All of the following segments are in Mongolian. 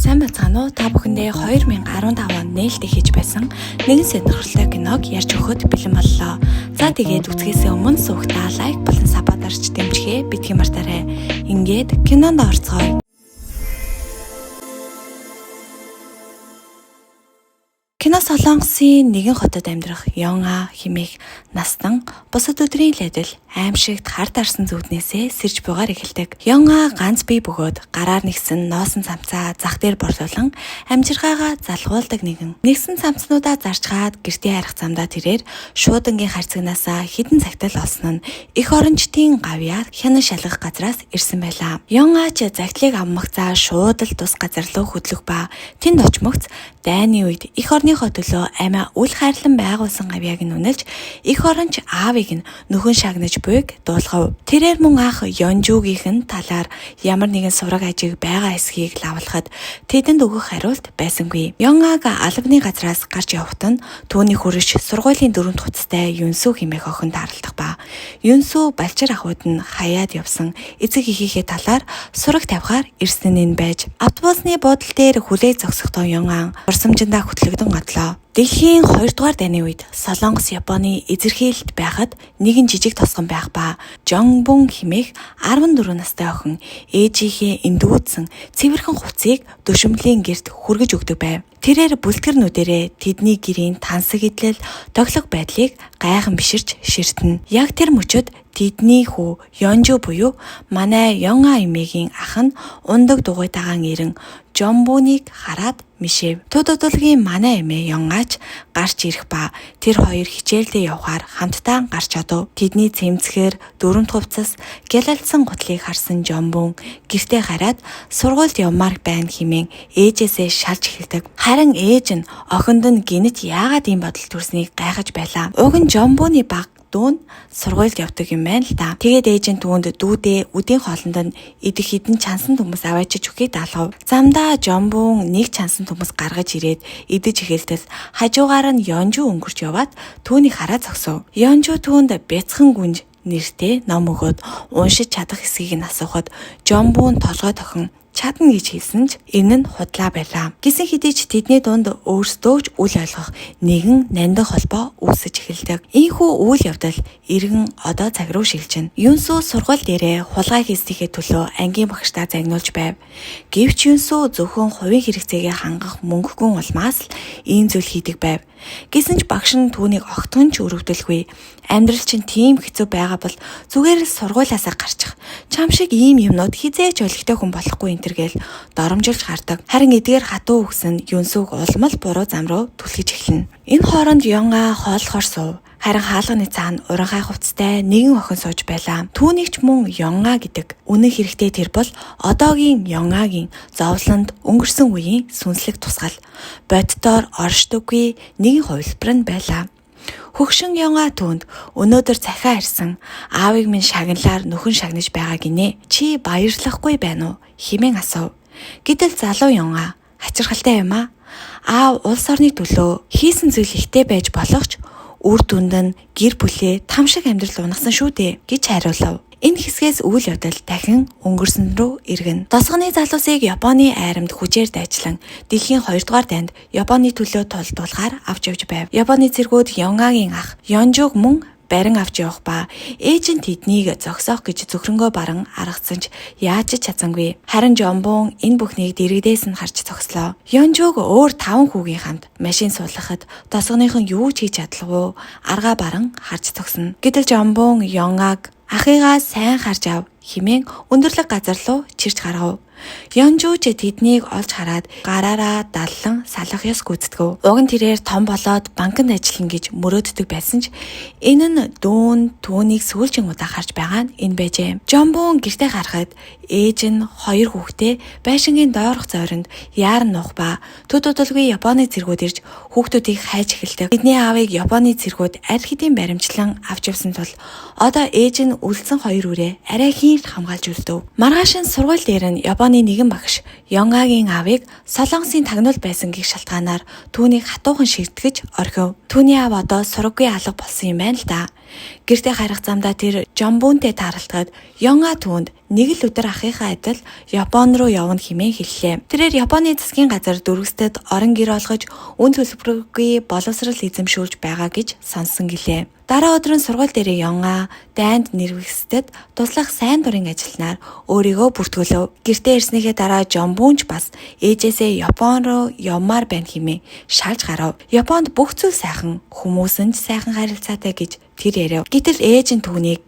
Сайн байцгаана уу? Та бүхэндээ 2015 онд нээлттэй хийж байсан нэгэн сонирхолтой киног ярьж өгөхөд бэлэн боллоо. За тэгээд үзэхээс өмнө суугтаа лайк болон сабадарч дэмжихээ битгий мартаарай. Ингээд кинонд орцгоё. Кино Солонгосын нэгэн хотод амьдрах Йонга хэмээх настан бусад өдрийн лайдал аимшигт хар тарсан зүуднээсээ сэрж бугаар эхэлдэг. Йонга ганц бие бөгөөд гараар нэгсэн носон цамцаа зах дээр борлуулан амжиргаагаа залгуулдаг нэгэн. Нэгсэн цамцнуудаа зарчгаад гэртээ харих замдаа тэрээр шуудангийн харьцагнаасаа хідэн цагтал олсон нь эх орончдын гавьяа хянан шалгах газраас ирсэн байлаа. Йонга ч загтлыг аммагцаа шууд л тус газар руу хөдлөх ба тэнд очмогц дайны үед эх орныхоо төлөө амиа үл хайрлан байгуулсан гавьяаг нь үнэлж эх оронч аавыг нь нөхөн шагнаж буйг дуулгав. Тэрээр мөн ах Ёнжуугийн талаар ямар нэгэн сураг ажиг байгаа эсхийг лавлахад тэдэнд өгөх хариулт байсангүй. Йонгаг албаны газраас гарч явхад нь түүний хүрэж сургуулийн 4 туцтай Юнсүү хэмээх охин тааралдах ба Юнсүү балчир ахуйд нь хаяад явсан эцэг эхийнхээ талаар сураг тавихаар ирсэн нь байж автобусны буудлын дээр хүлээ зогсохдоо Йонган урсамжиндаа хөтлөгдөн одлоо. Дэлхийн 2 дугаар дайны үед Солонгос Японы эзэрхийлэлд байхад нэгэн жижиг тосгон байх ба Жонбун хэмээх 14 настай охин ээжийнхээ эндүүдсэн цэвэрхэн хувцсыг дөшөмблийн гэрт хүргэж өгдөг байв. Тэрээр бүлтгэрнүүдээрээ тэдний гэрийн тансаг идэл тоглох байдлыг гайхан биширч ширтэнэ. Яг тэр мөчөд тэдний хүү Ёнжу буюу манай Йонга эмээгийн ах нь ундаг дугуйтайгаан ирэн Жонбуныг хараад мишэв. Төдөлгийн манай эмээ Йонгач гарч ирэх ба тэр хоёр хичээлдээ явхаар хамтдаа гарч одов. Тэдний цэмцгээр дөрөмт хувцас гялалдсан гутлыг харсан Жонбун гэртээ хараад сургуульд явмаар байна хэмээн ээжээсээ шалж эхэлдэг. Харин ээж нь охинд нь гинэт яагаад ийм бодол төрснийг гайхаж байлаа. Уг нь Жонбуны баг дүүн сургуульд явдаг юм байна л да. Тэгээд ээж нь түүнд дүүдээ үдийн хоолнд нь идэх хідэн чансан төмөс аваачиж өгөхийг даалгав. Замдаа Жонбун нэг чансан төмөс гаргаж ирээд идэж эхэлтэл хажуугаар нь Ёнжу өнгөрч яваад түүнийг хараад зогсов. Ёнжу түүнд бяцхан гүнж нэртэй ном өгөөд уншиж чадах эсхийг нь асуухад Жонбун толгой тохин чадна гэж хэлсэн ч энэ нь худлаа байлаа. Гисэн хэдий ч тэдний дунд өөрсдөө ч үл ойлгох нэгэн нандин холбоо үүсэж эхэлдэг. Ийхүү үйл явдал иргэн одоо цаг руу шилжинэ. Юнсүү сургууль дээрээ хулгай хийснийхээ төлөө ангийн багштаа загнуулж байв. Гэвч Юнсүү зөвхөн хувийн хэрэгцээгээ хангах мөнгөгүй улмаас л ийм зүйл хийдэг байв. Гэсэн ч багш нь түүнийг огтхон ч өрөвдөлгүй. Амьдрал чинь тийм хэцүү байгаа бол зүгээр л сургуулиасаа гарчих. Чам шиг ийм юмнууд хизээч ойлгохтой хүн болохгүй энэ гэл доромжилж гардаг. Харин эдгээр хатуу өгсөн Юнсүүг улмал буруу зам руу түлхэж эхэлнэ. Энэ хооронд Йонга хооллохоор суув. Харин хаалганы цаана уранхай хувцастай нэгэн охин сууж байлаа. Түүнийг ч мөн Йонга гэдэг. Үнэн хэрэгтээ тэр бол одоогийн Йонгагийн зовлонд өнгөрсөн үеийн сүнслэг тусгал. Боддоор оршдоггүй нэгэн хувилбар нь байлаа. Хөгшин Йонга түүнд өнөөдөр цахиа ирсэн аавыг минь шагналаар нөхөн шагнаж байгаа гинэ. Чи баярлахгүй байна уу? Хэмээн асуув. Гэтэл залуу Йонга хачирхалтай юм аа. Аав улс орны төлөө хийсэн зүйл ихтэй байж болох ч үр дүнд нь гэр бүлээ там шиг амьдрал унагсан шүү дээ гэж хариулав. Энэ хэсгээс үйл явдал дахин өнгөрсөн рүү иргэнэ. Тосгоны залуусыг Японы айрамд хүчээр дайчлан дэлхийн 2 дугаар дайнд Японы төлөө тулдуулахаар авч явж байв. Японы цэргүүд Йонгагийн ах Ёнжуг мөн барин авч явах ба ээж нь тэднийг зогсоох гэж зөвхөнгөө баран аргацсан ч яаж ч чадсангүй. Харин Жонбун энэ бүхнийг дэрэгдээс нь харж зогслоо. Ёнжуг өөр 5 хүүгийн хамт машин суулгахад тосгоныхон юу ч хийж чадлаггүй аргаа баран харж зогсно. Гэтэл Жонбун Йонгаг ахыгаа сайн харж ав хэмээн өндөрлөг газар руу чирч гаргав. Ёнжу ч тэднийг олж хараад гараараа даллан салах ёс гүйцэтгэв. Уг нь тэрээр том болоод банкнд ажиллана гэж мөрөөддөг байсан ч энэ нь дүүн түүнийг сүүлчийн удаа харж байгаа нь энэ байжээ. Жонбун гэртээ харахад ээж нь 2 хүүхдээ байшингийн доорх зойронд яаран нуух ба төдөлгүй Японы цэргүүд ирж хүүхдүүдийг хайж эхэлдэг. Тэдний аавыг Японы цэргүүд аль хэдийн баримтлан авч явсан тул одоо ээж нь үлдсэн 2 үрээ арай хийн хамгаалж үлдэв. Маргааш нь сургууль дээр нь Японы нэгэн багш Йонгагийн аавыг Солонгосын тагнуул байсангийн шалтгаанаар түүнийг хатуухан ширтгэж орхив. Түүний аав одоо сураггүй алга болсон юм байна л да. Гэртээ харих замдаа тэр Жонбунтэй тааралдахад Йонга түүнд нэг л өдөр ахыхаа адил Япон руу явна хэмээн хэллээ. Тэрээр Японы засгийн газар дүрвстэд орон гэр олгож үн төлбөргүй боловсрал эзэмшүүлж байгаа гэж сонссон гэлээ. Дараа өдөр нь сургууль дээрээ Ёнга дайнд нэрвэгсдэд туслах сайн дурын ажилтнаар өөрийгөө бүртгүүлв. Гэртээ ирснийхээ дараа Жомбунч бас ээжээсээ Япон руу явмаар байна хэмээн шалж гарав. Японд бүх зүйл сайхан, хүмүүс нь ч сайхан харилцаатай гэж тэр ярив. Гэтэл ээж нь түүнийг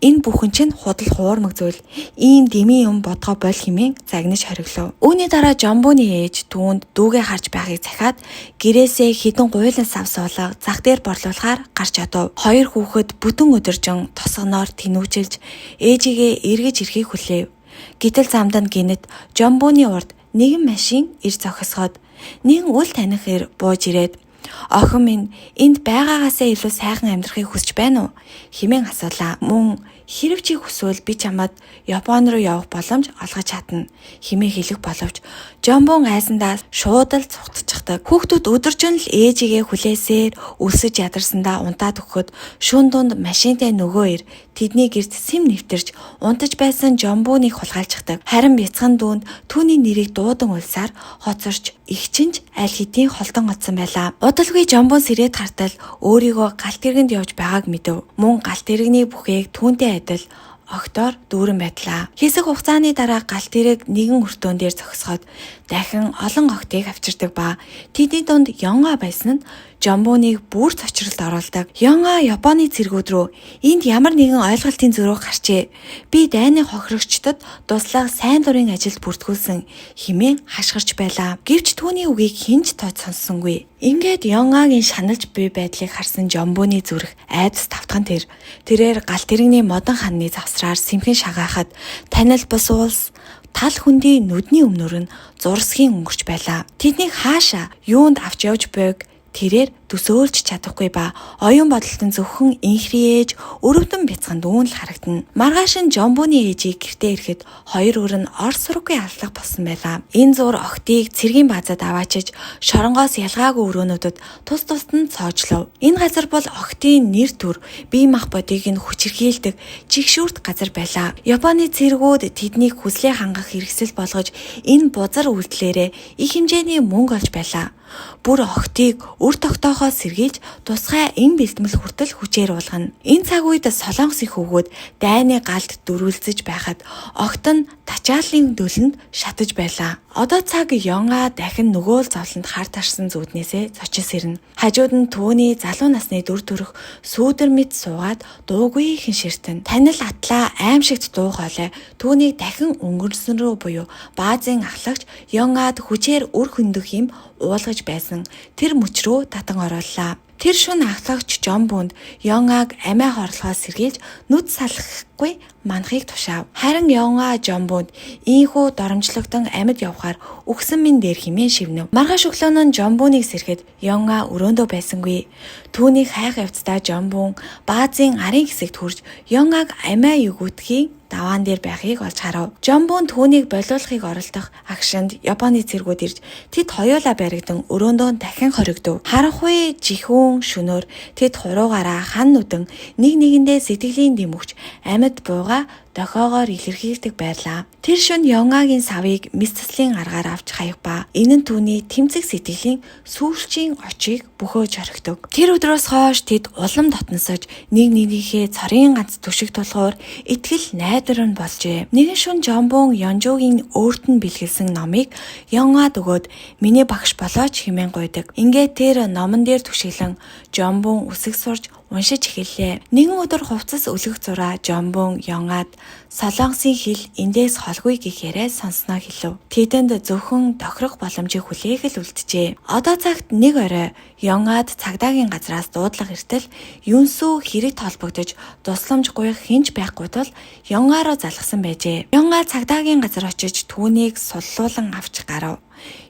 энэ бүхэн чинь худал хуурмаг зүйл, ийм дэмий юм бодгоо боль хэмээн загнаж хориглов. Үүний дараа Жомбуны ээж түүнд дүүгээ харж байхыг захиад гэрээсээ хідэн гуйлан сав суулга зах дээр борлуулахаар гарч одов. Хоёр хүүхэд бүтэн өдөржин тосгоноор тэнүүжилж ээжигээ эргэж ирэхийг хүлээв. Гэтэл замд нь гинэт Жомбуны урд нэгэн машин ир зогсоход нэгэн үл таних ир бууж ирээд "Охин минь энд байгаагаасаа илүү сайхан амьдрахыг хүсэж байна уу?" хэмээн асуулаа. Мөн "Хэрэв чи хүсвэл би чамд Япон руу явах боломж олгож чадна" хэмээн хэлэх боловч Жомбун айсандаа шууд л цугтчихдаг. Хүүхдүүд өдөржин л ээжигээ хүлээсээр өлсөж ядарсандаа унтаад өгөхөд шүүн дунд машинтай нөгөө ир тэдний гэрт сэм нэвтэрч унтаж байсан Жомбуныг хулгайлцдаг. Харин бяцхан дүүнд түүний нэрийг дуудан ульсаар хоцорч игчинж аль хэдийн холдон оцсон байлаа. Удалгүй Жомбун сэрээд хартал өөрийгөө галт тэргэнд явж байгааг мэдэв. Мөн галт тэрэгний бүхээг түүнтэй адил огтоор дүүрэн байдлаа. Хэсэг хугацааны дараа галт тэрэг нэгэн өртөөн дээр зогсоход дахин олон огтыг авчирдаг ба тэдний дунд Ёнга байсан нь Жомбуныг бүр цочролд оруулдаг. Ёнга Японы цэргүүд рүү "Энд ямар нэгэн ойлголтын зөрүү гарчээ. Би дайны хохирогчдод туслах сайн дурын ажилд бүртгүүлсэн" хэмээн хашгирч байлаа. Гэвч түүний үгийг хэн ч тооц сонссонгүй. Ингээд Ёнгагийн шаналж буй байдлыг харсан Жомбуны зүрх айдас тавтхан тэрээр галт тэрэгний модон ханны завсраар сэмхэн шагаахад танил бус уулс тал хүндий нүдний өмнөр нь зурсхийн өнгөрч байлаа. Тэднийг хаашаа юунд авч явж байг тэрээр төсөөлж чадахгүй ба оюун бодолтон зөвхөн инхри ээж өрөвдөн бяцхан дүүн л харагдана. Маргааш нь Жомбуны ээжийг гэртээ ирэхэд хоёр өр нь ор сургуй алдлага болсон байлаа. Энэ зур охтыг цэргийн баазад аваачиж шоронгоос ялгаагүй өрөөнүүдэд тус тусад нь цоожлов. Энэ газар бол охтын нэр төр бие мах бодийг нь хүчирхийлдэг чигшүүрт газар байлаа. Японы цэргүүд тэднийг хүслээ хангах хэрэгсэл болгож энэ бузар үйлдэлээрээ их хэмжээний мөнгө олж байлаа. Бүр охтыг үр тогтоохоо сэргийлж тусгай эм бэлтгэл хүртэл хүчээр уулгана. Энэ цаг үед Солонгосын хүүгүүд дайны галд дөрвөлзөж байхад огт нь тачааллын дөлөнд шатаж байлаа. Одоо цаг Ёнга дахин нөгөө л зовлонд хар тарсан зүуднээсээ зочис ирнэ. Хажууд нь түүний залуу насны дүр төрх сүүдэр мэд суугаад дуугүй хинширтэн. Танил атлаа аимшигт дуу хоолой түүнийг дахин өнгөрсөн рүү буюу баазын ахлагч Ёнгад хүчээр үр хөндөх юм уулгаж байсан. Тэр мөч рүү татан орууллаа. Тэр шөнө ахлагч Жомбунд Ёнгаг амиа хорлохоос сэргийлж нүд салахгүй манахыг тушаав. Харин Ёнга Жомбунд ийхүү доромжлогдсон амьд явахаар үхсэн минь дээр хэмээн шивнэв. Маргааш өглөө нь Жомбуныг сэрхэд Ёнга өрөөндөө байсангүй. Түүнийг хайх явцдаа Жомбун баазын арын хэсэгт хүрж Ёнгаг амиа өгөөдхийн даваан дээр байхыг олж харав. Жомбун түүнийг болиулахыг оролдох агшинд Японы цэргүүд ирж тэд хоёулаа баригдан өрөөндөө дахин хоригдов. Харанхуй жихүүн шөнөөр тэд хуруугаараа хан нүдэн нэг нэгэндээ сэтгэлийн дэмөгч амьд бууга дохоогоор илэрхийлдэг байлаа. Тэр шөнө Ёнгагийн савыг мэс цэцлийн аргаар авч хаях ба энэ нь түүний тэмцэх сэтгэлийн сүүлчийн очийг бөхөөж орхидог. Тэр өдрөөс хойш тэд улам дотносож нэг нэгнийхээ цорын ганц түшиг тулгуур итгэл найдвар нь болжээ. Нэгэн шөнө Жомбун Ёнжуугийн өөрт нь бэлгэлсэн номыг Ёнгад өгөөд "Миний багш болооч" хэмээн гуйдаг. Ингээд тэр номон дээр түшиглэн Жомбун үсэг сурж уншиж эхэллээ. Нэгэн өдөр хувцас өлөх зураа Жомбун Ёнгад Солонгосын хэл эндээс холгүй гэх яриа сонсноо хэлв. Тэдэнд зөвхөн тохирох боломжийг хүлээх л үлджээ. Одоо цагт нэг орой Ёнгад цагдаагийн газраас дуудлага иртэл Юнсү хэрэг толбогдож тусламж гуйх хинж байхгүй тул Ёнгароо залгасан байжээ. Ёнга цагдаагийн газар очиж түүнийг суллуулан авч гарав.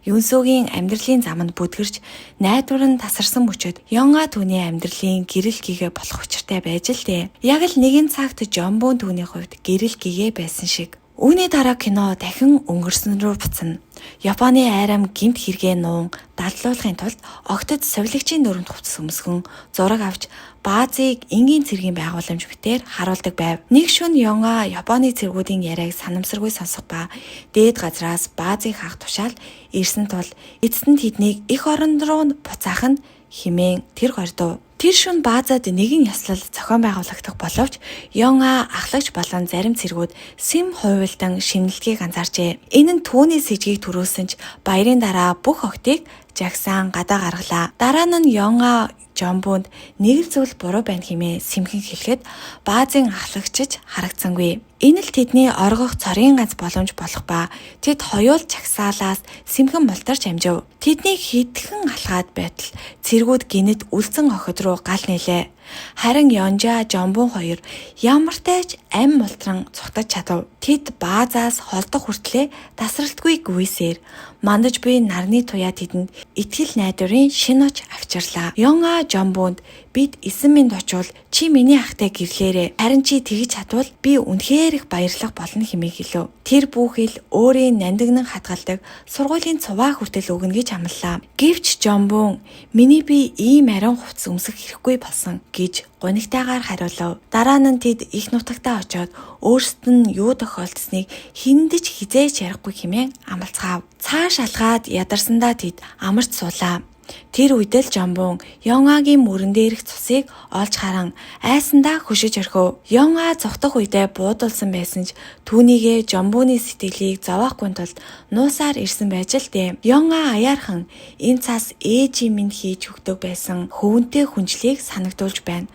Юнсүгийн амьдралын заманд бүдгэрч найдвар нь тасарсан мөчөд Ёнга түүний амьдралын гэрэл гээгээ болох учиртай байж л дээ. Яг л нэгэн цагт Жомбун түүний хувьд гэрэл гээгээ байсан шиг. Үүний дараа кино дахин өнгөрсөн рүү буцна. Японы айрам гинт хэрэгээ нуун даллуулахын тулд огтод совилогчийн дүрмд хувцас өмсгөн зураг авч баазыг энгийн цэргийн байгууламж битээр харуулдаг байв. Нэг шөнө Ёнга Японы цэргүүдийн яриаг санамсаргүй сонсох ба дээд газраас баазыг хаах тушаал ирсэн тул эцэст нь тэднийг эх оронд руу буцаах нь хэмээн тэр гордов. Тэр шөнө баазад нэгэн яслал зохион байгуулагдах боловч Ёнга ахлагч болон зарим цэргүүд сэм хуйлдан шинэлтгийг анзаарчээ. Энэ нь түүний сэжгийг төрүүлсэн ч баярын дараа бүх огтыг жагсаан гадаа гаргалаа. Дараа нь Ёнга Жомбунд нэг л зүйл буруу байна хэмээн сэмхэн хэлэхэд баазын ахлагчиж харагдсангүй. Энэ л тэдний оргох цорын ганц боломж болох ба тэд хоёул чагсаалаас сэмхэн мултарч амжив. Тэднийг хитгэн алхаад байтал цэргүүд гинэд үлдсэн охид руу гал нээлээ. Харин Ёнжа Жомбун хоёр ямартайч ам мултран цухтаж чадав. Тэд баазаас холдох хүртлээр тасралтгүй гүйсээр мандаж буй нарны туяа тэдэнд итгэл найдварын шин оч авчирлаа. Ёнга Жомбунд бид 9 минут очвол чи миний ахтай гэрлээрээ. Харин чи тэгж чадвал би үнэхээр их баярлах болно хэмээн хэлв. Тэр бүхэл өөрийн нандинан хадгалдаг сургуулийн цуваа хүртэл өгнө гэж амлалаа. Гэвч Жомбун миний би ийм ариун хувцас өмсөх хэрэггүй болсон гэж гонигтайгаар хариулав. Дараа нь тэд их нутагтаа очиод өөрсдөд нь юу тохиолдсныг хиндэж хизээж ярихгүй хэмээн амлацгаав. Цааш алгаад ядарсандаа тэд амарч суулаа. Тэр үед л Жомбун Ёнгагийн мөрөн дээрх цусыг олж харан айсандаа хөшиж орхив. Ёнга зогтох үедээ буудулсан байсан ч түүнийгээ Жомбуны сэтгэлийг зовохгүй тулд нуусаар ирсэн байж л дээ. Ёнга аяархан энэ цаас ээжийн минь хийж өгдөг байсан хөвөнтэй хүнжлийг санагдуулж байна.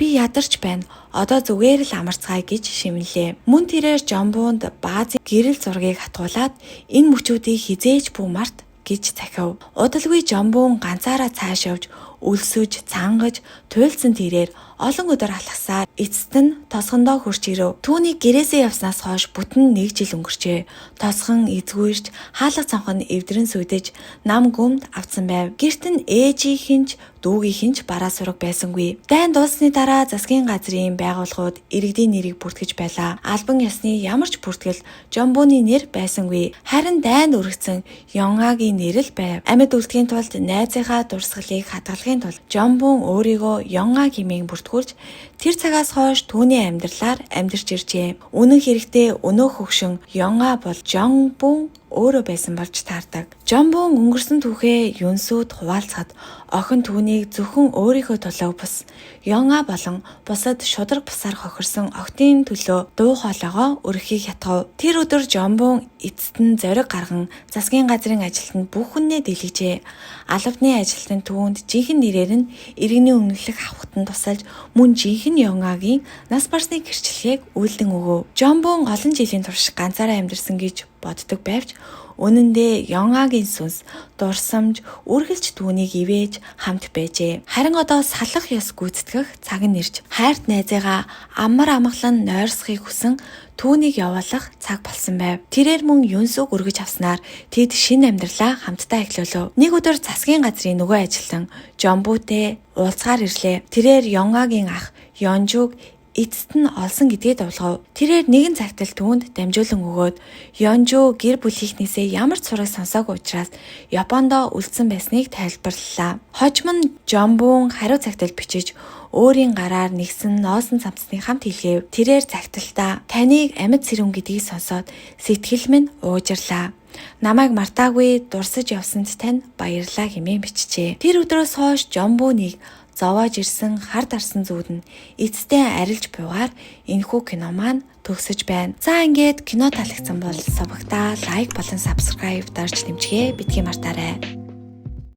Би ядарч байна. Одоо зүгээр л амарцгаая гэж шивнэлээ. Мөн тэрээр Жомбунд баазын гэрэл зургийг хатгуулад энэ мөчүүдийг хизээж буй март гэж захив. Удалгүй Жомбун ганцаараа цааш явж өлсөж, цангаж, туйлдсан тэрээр олон өдөр алхасаар эцэст нь тосгондоо хурч ирэв. Түүний гэрээсээ явснаас хойш бүтэн 1 жил өнгөрчээ. Тосгон эзгүүрч, хаалга цонхон эвдрэн сүйдэж, нам гүмд авцсан байв. Гэрт нь ээжийнхэн ч дүүгийнхэн ч бараа сураг байсангүй. Дайн дууссаны дараа засгийн газрын байгууллагууд иргэдийн нэрийг бүртгэж байлаа. Албан ёсны ямар ч бүртгэл Жомбуны нэр байсангүй. Харин дайнд өргөцсөн Ёнгагийн нэр л байв. Амьд үлдэхийн тулд найзынхаа дурсгалыг хадгалахын тулд Жомбун өөрийгөө Ёнга хэмээн бүртгүүлж тэр цагаас хойш түүний амьдралаар амьдарч иржээ. Үнэн хэрэгтээ өнөөх хөгшин Ёнга бол Жомбун өөрөө байсан болж таардаг. Жомбун өнгөрсөн түүхээ Юнсүд хуваалцахад охин түүнийг зөвхөн өөрийнхөө төлөө бус Ёнга болон бусад шудраг бусаар хохирсон охтын төлөө дуу хоолойгоо өргөхийг хятгав. Тэр өдөр Жомбун эцэст нь зориг гарган засгийн газрын ажилтнанд бүх хүннээ дэлгэжээ. Албаны ажилтнанд түүнд жинхэнэ нэрээр нь иргэний үнэлэх авахт нь тусалж мөн жинхэнэ Ёнгагийн нас барсны гэрчлэгийг үйлдэн өгөв. Жомбун олон жилийн турш ганцаараа амьдарсан гэж боддог байвч үнэн дээр Ёнгагийн сүнс дурсамж үргэлж түүнийг ивэж хамт байжээ. Харин одоо салах ёс гүйцэтгэх цаг нь ирж хайрт найзыгаа амар амгалан нойрсохыг хүсэн түүнийг явуулах цаг болсон байв. Тэрээр мөн Юнсүг өргөж авснаар тэд шинэ амьдралаа хамтдаа эхлүүлв. Нэг өдөр засгийн газрын нөгөө ажилтан Жомбутэй уулзгаар ирлээ. Тэрээр Ёнгагийн ах Ёнжуг эцэст нь олсон гэдгээ дуулгав. Тэрээр нэгэн цагтл түүнд дамжуулан өгөөд Ёнжу гэр бүлийнхнээсээ ямар ч сураг сонсоогүй учраас Япондоо үлдсэн байсныг тайлбарлалаа. Хожим нь Жомбун хариу цагтл бичиж өөрийн гараар нэгсэн ноосон цамцны хамт хэлгээв. Тэрээр цагталтаа таныг амьд сэрүүн гэдгийг сонсоод сэтгэл минь уужирлаа. Намайг мартаагүй дурсаж явсанд тань баярлалаа хэмээн бичжээ. Тэр өдрөөс хойш Жомбуныг зовоож ирсэн хар дарсан зүуд нь эцэстээ арилж буйгаар энэхүү кино маань төгсөж байна. За ингээд кино таалагдсан бол сувагтаа лайк болон subscribe дарж дэмжгээ битгий мартаарай.